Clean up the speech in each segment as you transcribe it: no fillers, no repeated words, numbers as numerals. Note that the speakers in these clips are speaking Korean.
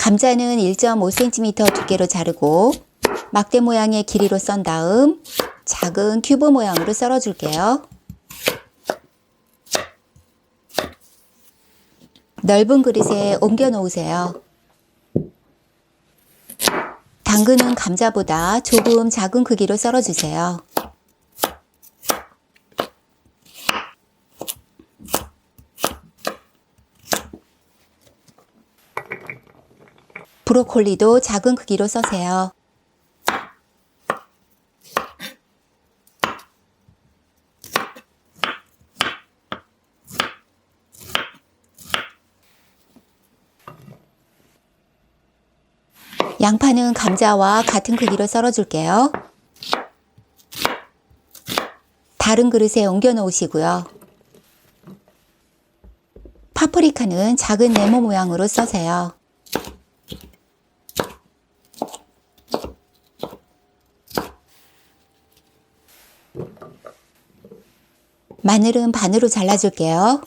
감자는 1.5cm 두께로 자르고 막대 모양의 길이로 썬 다음 작은 큐브 모양으로 썰어 줄게요. 넓은 그릇에 옮겨 놓으세요. 당근은 감자보다 조금 작은 크기로 썰어 주세요. 브로콜리도 작은 크기로 써세요. 양파는 감자와 같은 크기로 썰어 줄게요. 다른 그릇에 옮겨 놓으시고요. 파프리카는 작은 네모 모양으로 써세요. 마늘은 반으로 잘라줄게요.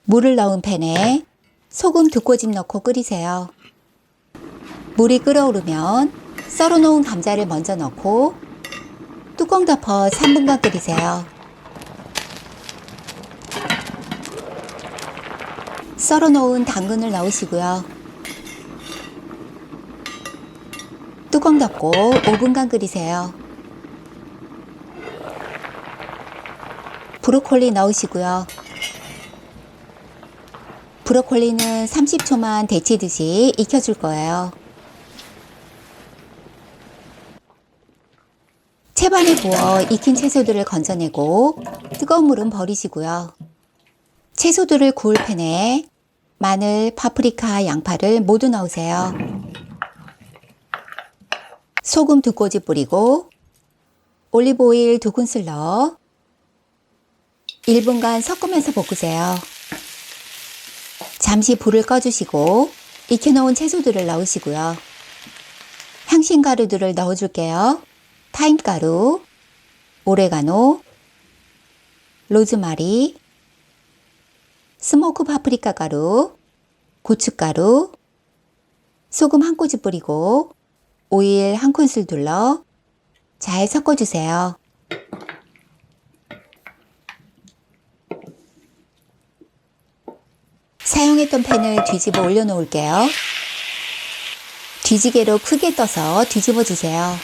물을 넣은 팬에 소금 2꼬집 넣고 끓이세요. 물이 끓어오르면 썰어놓은 감자를 먼저 넣고 뚜껑 덮어 3분간 끓이세요. 썰어놓은 당근을 넣으시고요. 뚜껑 덮고 5분간 끓이세요. 브로콜리 넣으시고요. 브로콜리는 30초만 데치듯이 익혀줄 거예요. 채반에 부어 익힌 채소들을 건져내고 뜨거운 물은 버리시고요. 채소들을 구울 팬에 마늘, 파프리카, 양파를 모두 넣으세요. 소금 2꼬집 뿌리고 올리브오일 2큰술 넣어 1분간 섞으면서 볶으세요. 잠시 불을 꺼주시고 익혀놓은 채소들을 넣으시고요. 향신가루들을 넣어줄게요. 타임가루, 오레가노, 로즈마리, 스모크 파프리카 가루, 고춧가루, 소금 1꼬집 뿌리고 오일 1큰술 둘러 잘 섞어주세요. 사용했던 팬을 뒤집어 올려놓을게요. 뒤지개로 크게 떠서 뒤집어 주세요.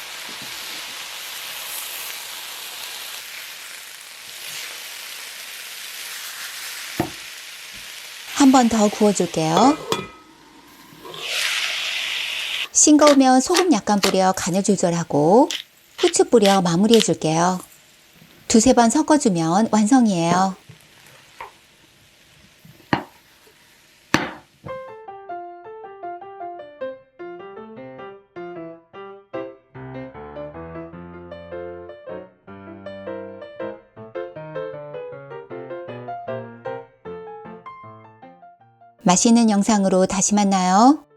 한 번 더 구워줄게요. 싱거우면 소금 약간 뿌려 간을 조절하고 후추 뿌려 마무리해 줄게요. 2~3번 섞어주면 완성이에요. 맛있는 영상으로 다시 만나요.